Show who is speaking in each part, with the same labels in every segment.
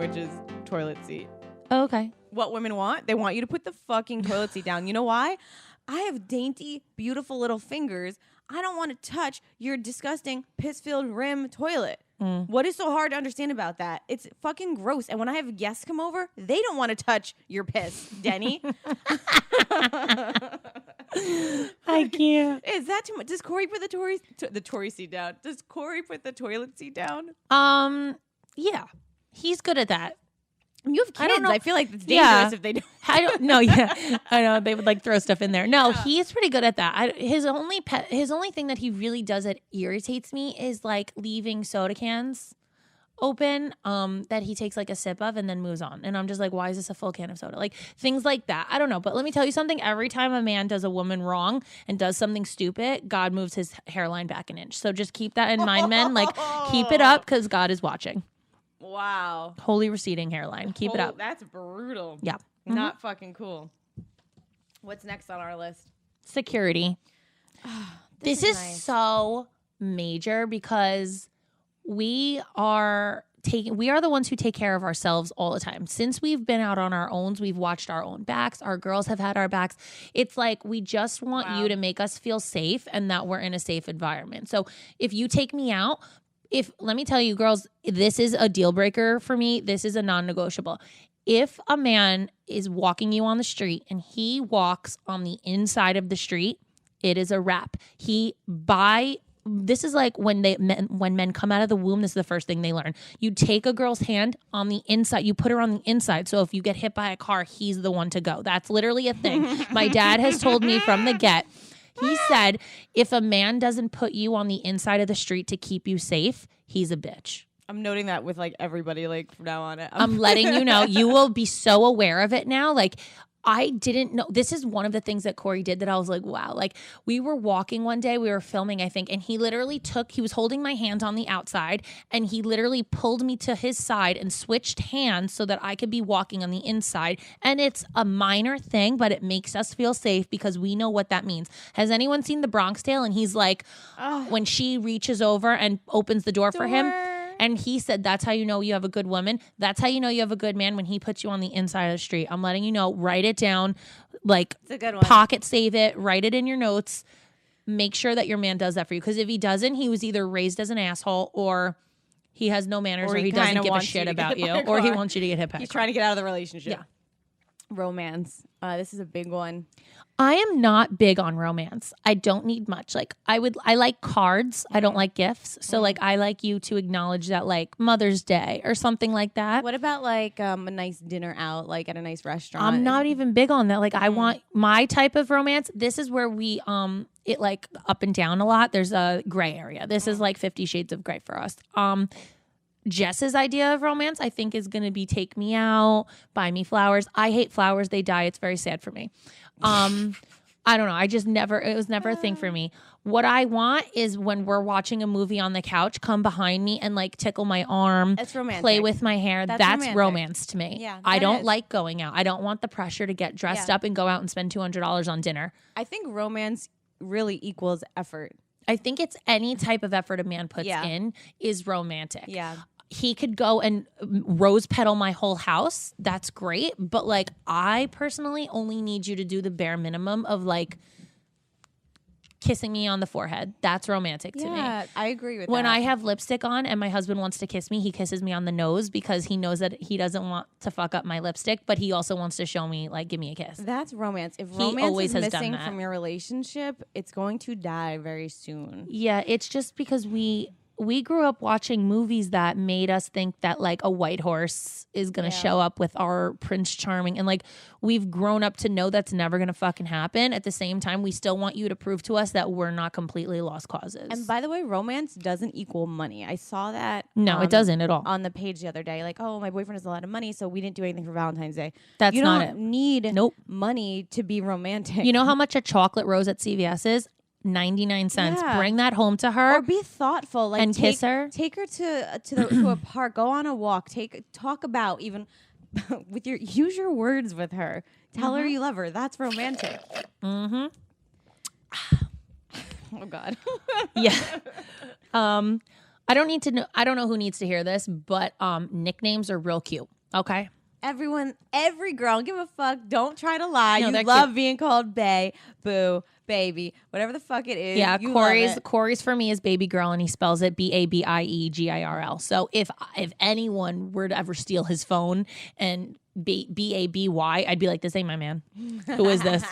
Speaker 1: which is toilet seat.
Speaker 2: Oh, okay.
Speaker 1: What women want? They want you to put the fucking toilet seat down. You know why? I have dainty, beautiful little fingers. I don't want to touch your disgusting piss-filled rim toilet. What is so hard to understand about that? It's fucking gross. And when I have guests come over, they don't want to touch your piss, Denny.
Speaker 2: I can't.
Speaker 1: Is that too much? Does Corey put the Tory seat down? Does Corey put the toilet seat down?
Speaker 2: Yeah. He's good at that.
Speaker 1: You have kids.
Speaker 2: I don't know.
Speaker 1: I feel like it's dangerous if they don't.
Speaker 2: I don't know. Yeah, I know they would like throw stuff in there. No, he's pretty good at that. His only thing that he really does that irritates me is like leaving soda cans open that he takes like a sip of and then moves on. And I'm just like, why is this a full can of soda? Like things like that. I don't know. But let me tell you something. Every time a man does a woman wrong and does something stupid, God moves his hairline back an inch. So just keep that in mind, men. Like keep it up because God is watching.
Speaker 1: Wow.
Speaker 2: Holy receding hairline. Keep it up.
Speaker 1: That's brutal.
Speaker 2: Yeah.
Speaker 1: Not fucking cool. What's next on our list?
Speaker 2: Security. This is
Speaker 1: nice.
Speaker 2: so major because we are the ones who take care of ourselves all the time. Since we've been out on our own, we've watched our own backs. Our girls have had our backs. It's like we just want you to make us feel safe and that we're in a safe environment. So if you take me out, let me tell you, girls, this is a deal breaker for me. This is a non-negotiable. If a man is walking you on the street and he walks on the inside of the street, it is a wrap. This is like when men come out of the womb, this is the first thing they learn. You take a girl's hand on the inside, you put her on the inside. So if you get hit by a car, he's the one to go. That's literally a thing. My dad has told me from the get. He said, if a man doesn't put you on the inside of the street to keep you safe, he's a bitch.
Speaker 1: I'm noting that with like everybody like from now on.
Speaker 2: I'm letting you know. You will be so aware of it now. Like, I didn't know. This is one of the things that Corey did that I was like, wow. Like, we were walking one day, we were filming, I think, and he was holding my hand on the outside, and he literally pulled me to his side and switched hands so that I could be walking on the inside. And it's a minor thing, but it makes us feel safe because we know what that means. Has anyone seen The Bronx Tale? And he's like, when she reaches over and opens the door for him. And he said, that's how you know you have a good woman. That's how you know you have a good man when he puts you on the inside of the street. I'm letting you know. Write it down. Like,
Speaker 1: it's a good one.
Speaker 2: Pocket save it. Write it in your notes. Make sure that your man does that for you. Because if he doesn't, he was either raised as an asshole or he has no manners or he doesn't give a shit about you or he wants you to get hit by a car.
Speaker 1: He's trying to get out of the relationship.
Speaker 2: Yeah.
Speaker 1: Romance. This is a big one.
Speaker 2: I am not big on romance. I don't need much. Like I like cards. I don't like gifts. So like I like you to acknowledge that like Mother's Day or something like that.
Speaker 1: What about like a nice dinner out, like at a nice restaurant?
Speaker 2: I'm not even big on that. Like I want my type of romance. This is where we it like up and down a lot. There's a gray area. This is like 50 Shades of Grey for us. Jess's idea of romance, I think, is going to be take me out, buy me flowers. I hate flowers. They die. It's very sad for me. I don't know. It was never a thing for me. What I want is when we're watching a movie on the couch, come behind me and like tickle my arm.
Speaker 1: That's romantic.
Speaker 2: Play with my hair. That's
Speaker 1: romantic.
Speaker 2: romance to me.
Speaker 1: Yeah,
Speaker 2: I don't
Speaker 1: is.
Speaker 2: like going out. I don't want the pressure to get dressed up and go out and spend $200 on dinner.
Speaker 1: I think romance really equals effort.
Speaker 2: I think it's any type of effort a man puts in is romantic.
Speaker 1: Yeah.
Speaker 2: He could go and rose petal my whole house. That's great. But like, I personally only need you to do the bare minimum of like kissing me on the forehead. That's romantic to me.
Speaker 1: Yeah, I agree with that.
Speaker 2: When I have lipstick on and my husband wants to kiss me, he kisses me on the nose because he knows that he doesn't want to fuck up my lipstick, but he also wants to show me, like, give me a kiss.
Speaker 1: That's romance. If
Speaker 2: He
Speaker 1: romance
Speaker 2: always
Speaker 1: is
Speaker 2: has done
Speaker 1: missing
Speaker 2: that.
Speaker 1: from your relationship, it's going to die very soon.
Speaker 2: Yeah, it's just because we grew up watching movies that made us think that like a white horse is going to show up with our Prince Charming. And like, we've grown up to know that's never going to fucking happen. At the same time, we still want you to prove to us that we're not completely lost causes.
Speaker 1: And by the way, romance doesn't equal money. I saw that.
Speaker 2: No, it doesn't at all.
Speaker 1: On the page the other day, like, oh, my boyfriend has a lot of money, so we didn't do anything for Valentine's Day.
Speaker 2: That's
Speaker 1: you
Speaker 2: not
Speaker 1: don't
Speaker 2: it.
Speaker 1: need
Speaker 2: Nope.
Speaker 1: money to be romantic.
Speaker 2: You know how much a chocolate rose at CVS is? 99 cents.
Speaker 1: Yeah.
Speaker 2: Bring that home to her.
Speaker 1: Or be thoughtful, like
Speaker 2: And kiss her.
Speaker 1: Take her to a park. Go on a walk. Talk about even use your words with her. Tell her you love her. That's romantic.
Speaker 2: Mm-hmm.
Speaker 1: Oh God.
Speaker 2: Yeah. I don't need to know. I don't know who needs to hear this, but nicknames are real cute. Okay.
Speaker 1: Every girl, give a fuck. Don't try to lie.
Speaker 2: No,
Speaker 1: You
Speaker 2: they're
Speaker 1: love
Speaker 2: cute.
Speaker 1: Being called bae, boo, baby, whatever the fuck it is.
Speaker 2: Yeah,
Speaker 1: you love it.
Speaker 2: Corey's for me is baby girl, and he spells it BABIEGIRL. So if anyone were to ever steal his phone and BABY, I'd be like, this ain't my man. Who is this?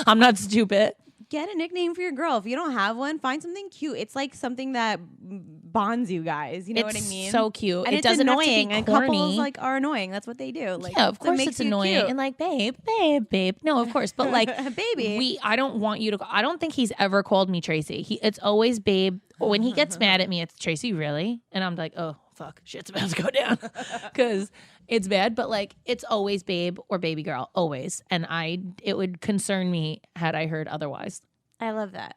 Speaker 2: I'm not stupid.
Speaker 1: Get a nickname for your girl. If you don't have one, find something cute. It's like something that bonds you guys. You know what I mean?
Speaker 2: So cute.
Speaker 1: And
Speaker 2: it
Speaker 1: it's
Speaker 2: doesn't
Speaker 1: annoying.
Speaker 2: have
Speaker 1: And
Speaker 2: to be corny.
Speaker 1: couples like are annoying. That's what they do. Like,
Speaker 2: Yeah, of
Speaker 1: that
Speaker 2: course
Speaker 1: makes
Speaker 2: it's
Speaker 1: you
Speaker 2: annoying.
Speaker 1: cute.
Speaker 2: And like, babe. No, of course. But like,
Speaker 1: Baby.
Speaker 2: I don't want you to, I don't think he's ever called me Tracy. It's always babe. When he gets mad at me, it's Tracy, really? And I'm like, oh, fuck, shit's about to go down. Because it's bad. But like, it's always babe or baby girl, always. And it would concern me had I heard otherwise.
Speaker 1: I love that.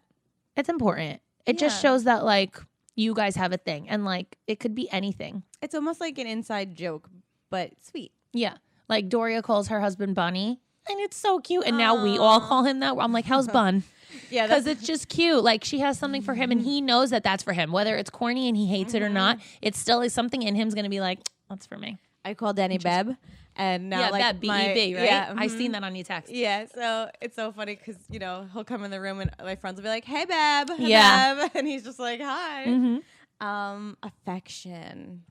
Speaker 2: It's important. It just
Speaker 1: Yeah.
Speaker 2: shows that like you guys have a thing. And like, it could be anything.
Speaker 1: It's almost like an inside joke, but sweet.
Speaker 2: Yeah. Like Doria calls her husband Bunny. And it's so cute. And now we all call him that. I'm like, how's Bun?
Speaker 1: Yeah,
Speaker 2: Because it's just cute. Like she has something for him and he knows that that's for him. Whether it's corny and he hates it or not, it's still like something in him's going to be like, that's for me.
Speaker 1: I call Danny Beb, and now like
Speaker 2: that
Speaker 1: my
Speaker 2: BEB, right?
Speaker 1: Yeah,
Speaker 2: I seen that on your text.
Speaker 1: Yeah, so it's so funny because he'll come in the room and my friends will be like, "Hey, Beb,"
Speaker 2: Yeah.
Speaker 1: Beb," and he's just like, "Hi." Affection.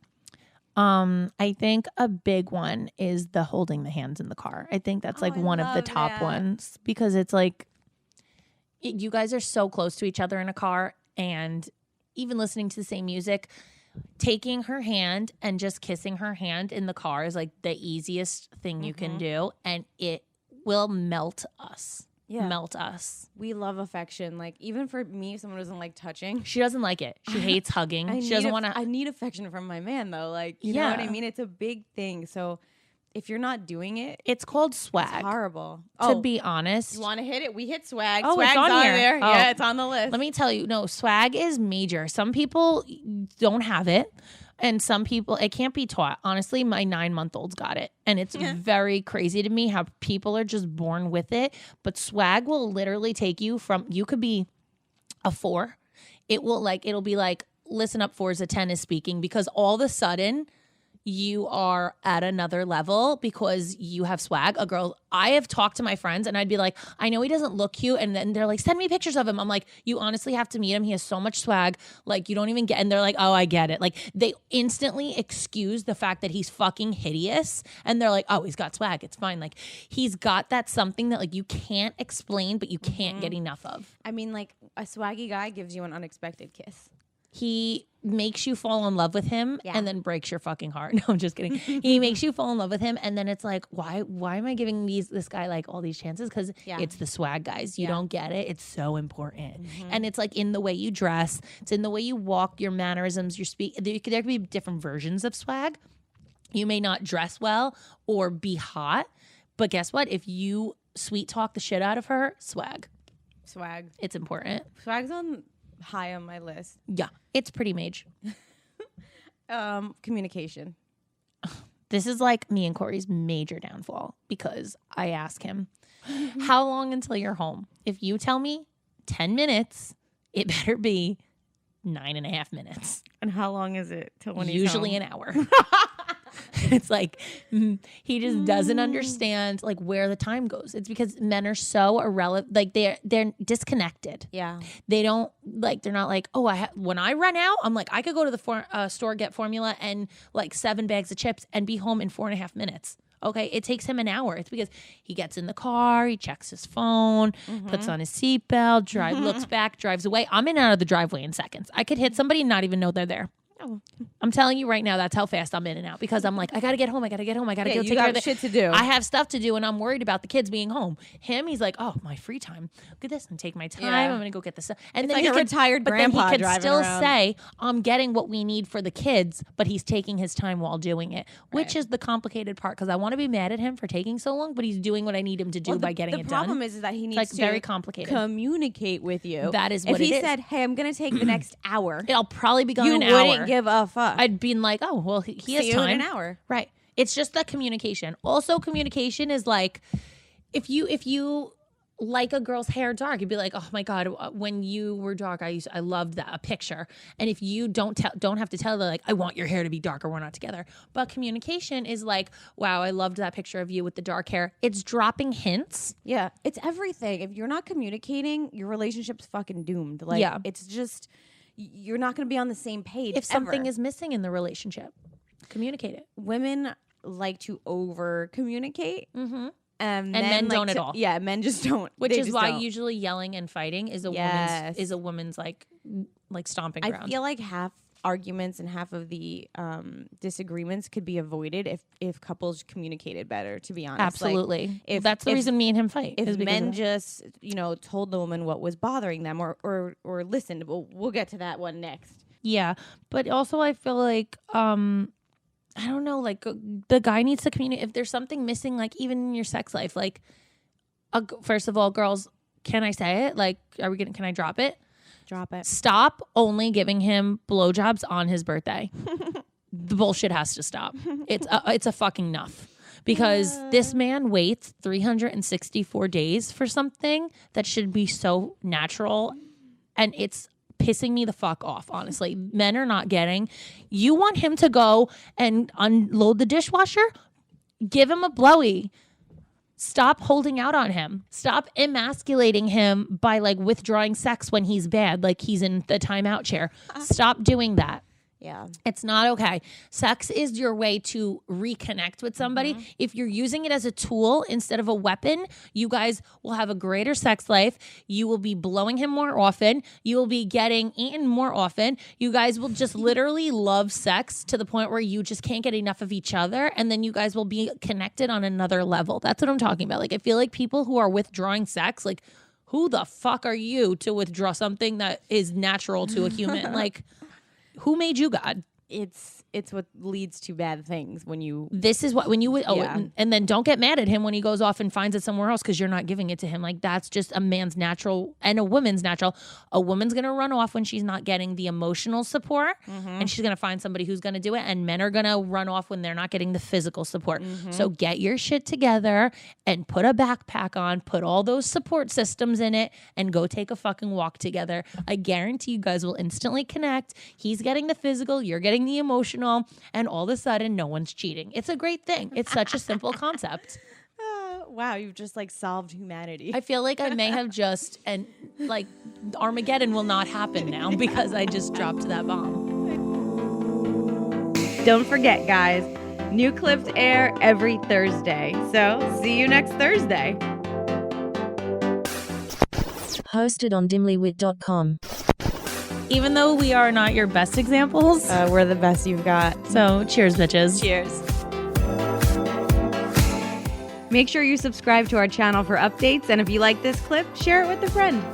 Speaker 2: I think a big one is the holding the hands in the car. I think that's like
Speaker 1: I
Speaker 2: one of the
Speaker 1: love
Speaker 2: top
Speaker 1: that.
Speaker 2: ones because it's like you guys are so close to each other in a car and even listening to the same music, taking her hand and just kissing her hand in the car is like the easiest thing you can do and it will melt us.
Speaker 1: Yeah.
Speaker 2: Melt us.
Speaker 1: We love affection. Like even for me, if someone doesn't like touching.
Speaker 2: She doesn't like it. She hates hugging. She doesn't want to.
Speaker 1: I need affection from my man though. Like you know what I
Speaker 2: Yeah.
Speaker 1: mean? It's a big thing. So if you're not doing it,
Speaker 2: It's called
Speaker 1: it's
Speaker 2: swag.
Speaker 1: horrible.
Speaker 2: To be honest.
Speaker 1: You want to hit it? We hit swag.
Speaker 2: Oh, it's
Speaker 1: Swag's
Speaker 2: on here.
Speaker 1: there.
Speaker 2: Oh.
Speaker 1: Yeah, it's on the list.
Speaker 2: Let me tell you, no, swag is major. Some people don't have it. And some people, it can't be taught. Honestly, my 9-month-old's got it. And it's very crazy to me how people are just born with it. But swag will literally take you from, you could be a 4. It'll be like, listen up, 4's a 10 is speaking because all of a sudden you are at another level because you have swag. A girl, I have talked to my friends and I'd be like, I know he doesn't look cute. And then they're like, send me pictures of him. I'm like, you honestly have to meet him. He has so much swag. Like, you don't even get, and they're like, oh, I get it. Like, they instantly excuse the fact that he's fucking hideous. And they're like, oh, he's got swag. It's fine. Like, he's got that something that like you can't explain, but you can't get enough of.
Speaker 1: I mean, like a swaggy guy gives you an unexpected kiss.
Speaker 2: He makes you fall in love with him
Speaker 1: Yeah.
Speaker 2: and then breaks your fucking heart. No, I'm just kidding. He makes you fall in love with him and then it's like, why am I giving this guy like all these chances? Because it's the swag, guys. You don't get it. It's so important. And it's like in the way you dress. It's in the way you walk, your mannerisms, your speak. There could be different versions of swag. You may not dress well or be hot, but guess what? If you sweet talk the shit out of her, swag.
Speaker 1: Swag.
Speaker 2: It's important.
Speaker 1: Swag's on high on my list.
Speaker 2: Yeah, it's pretty major.
Speaker 1: Communication.
Speaker 2: This is like me and Corey's major downfall because I ask him, how long until you're home? If you tell me 10 minutes, it better be 9.5 minutes.
Speaker 1: And how long is it till when he's
Speaker 2: Usually
Speaker 1: home?
Speaker 2: an hour. It's like he just doesn't understand like where the time goes. It's because men are so irrelevant. Like they're disconnected.
Speaker 1: Yeah.
Speaker 2: They don't like. They're not like, oh, when I run out, I'm like, I could go to the store, get formula and like 7 bags of chips and be home in 4.5 minutes. Okay, it takes him an hour. It's because he gets in the car, he checks his phone, puts on his seatbelt, looks back, drives away. I'm in and out of the driveway in seconds. I could hit somebody and not even know they're there.
Speaker 1: Oh.
Speaker 2: I'm telling you right now, that's how fast I'm in and out because I'm like, I gotta get home. I gotta go
Speaker 1: you
Speaker 2: take care of
Speaker 1: got
Speaker 2: the
Speaker 1: shit to do.
Speaker 2: I have stuff to do and I'm worried about the kids being home. Him, he's like, oh, my free time. Look at this. I'm taking my time.
Speaker 1: Yeah.
Speaker 2: I'm gonna go get this stuff. And
Speaker 1: It's
Speaker 2: then
Speaker 1: like
Speaker 2: he
Speaker 1: a retired
Speaker 2: but
Speaker 1: grandpa
Speaker 2: then he could
Speaker 1: driving
Speaker 2: still
Speaker 1: around.
Speaker 2: say, I'm getting what we need for the kids, but he's taking his time while doing it, which is the complicated part because I want to be mad at him for taking so long, but he's doing what I need him to do by getting it done.
Speaker 1: The problem is that he needs
Speaker 2: like
Speaker 1: to
Speaker 2: very complicated.
Speaker 1: communicate with you.
Speaker 2: That is
Speaker 1: if
Speaker 2: what
Speaker 1: he
Speaker 2: it is.
Speaker 1: said, "Hey, I'm gonna take the next hour,"
Speaker 2: It'll probably be gone
Speaker 1: you
Speaker 2: an
Speaker 1: wouldn't
Speaker 2: hour.
Speaker 1: give a fuck.
Speaker 2: I'd been like, oh, well, he has
Speaker 1: See you
Speaker 2: time.
Speaker 1: in an hour.
Speaker 2: Right. It's just that communication. Also, communication is like if you like a girl's hair dark. You'd be like, oh my God, when you were dark, I loved that, a picture. And if you don't have to tell her like, I want your hair to be darker, we're not together. But communication is like, wow, I loved that picture of you with the dark hair. It's dropping hints.
Speaker 1: Yeah, it's everything. If you're not communicating, your relationship's fucking doomed. Like,
Speaker 2: Yeah.
Speaker 1: it's just, you're not going to be on the same page.
Speaker 2: If something
Speaker 1: ever.
Speaker 2: is missing in the relationship, communicate it.
Speaker 1: Women like to over communicate.
Speaker 2: Mm-hmm.
Speaker 1: And
Speaker 2: men
Speaker 1: like
Speaker 2: don't at all.
Speaker 1: Yeah, men just don't.
Speaker 2: Which
Speaker 1: They
Speaker 2: is
Speaker 1: just
Speaker 2: why
Speaker 1: don't.
Speaker 2: usually yelling and fighting is a woman's like stomping ground.
Speaker 1: I feel like half arguments and half of the disagreements could be avoided if couples communicated better, to be honest.
Speaker 2: Absolutely.
Speaker 1: Like, if
Speaker 2: that's the reason me and him fight.
Speaker 1: if
Speaker 2: is because
Speaker 1: men
Speaker 2: of that.
Speaker 1: just told the woman what was bothering them or listened. We'll get to that one next.
Speaker 2: Yeah, but also I feel like I don't know, like the guy needs to communicate if there's something missing, like even in your sex life. Like, first of all, girls, can I say it? Like, can I drop it?
Speaker 1: Drop it.
Speaker 2: Stop only giving him blowjobs on his birthday. The bullshit has to stop. It's a fucking enough. Because this man waits 364 days for something that should be so natural, and it's pissing me the fuck off, honestly. Men are not getting. You want him to go and unload the dishwasher? Give him a blowy. Stop holding out on him. Stop emasculating him by like withdrawing sex when he's bad, like he's in the timeout chair. Stop doing that.
Speaker 1: Yeah.
Speaker 2: It's not okay. Sex is your way to reconnect with somebody.
Speaker 1: Mm-hmm.
Speaker 2: If you're using it as a tool instead of a weapon, you guys will have a greater sex life. You will be blowing him more often. You will be getting eaten more often. You guys will just literally love sex to the point where you just can't get enough of each other. And then you guys will be connected on another level. That's what I'm talking about. Like, I feel like people who are withdrawing sex, like, who the fuck are you to withdraw something that is natural to a human? Like, who made you God?
Speaker 1: It's what leads to bad things when you.
Speaker 2: This is what when you
Speaker 1: Yeah.
Speaker 2: and then don't get mad at him when he goes off and finds it somewhere else because you're not giving it to him. Like, that's just a man's natural and a woman's natural. A woman's gonna run off when she's not getting the emotional support, and she's gonna find somebody who's gonna do it. And men are gonna run off when they're not getting the physical support. So get your shit together and put a backpack on, put all those support systems in it, and go take a fucking walk together. I guarantee you guys will instantly connect. He's getting the physical, you're getting the emotional. And all of a sudden, no one's cheating. It's a great thing. It's such a simple concept.
Speaker 1: Wow, you've just like solved humanity.
Speaker 2: I feel like I may have just, and like Armageddon will not happen now because I just dropped that bomb.
Speaker 1: Don't forget, guys, new clips air every Thursday. So see you next Thursday.
Speaker 3: Hosted on dimlywit.com.
Speaker 2: Even though we are not your best examples.
Speaker 1: We're the best you've got.
Speaker 2: So cheers, bitches.
Speaker 1: Cheers. Make sure you subscribe to our channel for updates, and if you like this clip, share it with a friend.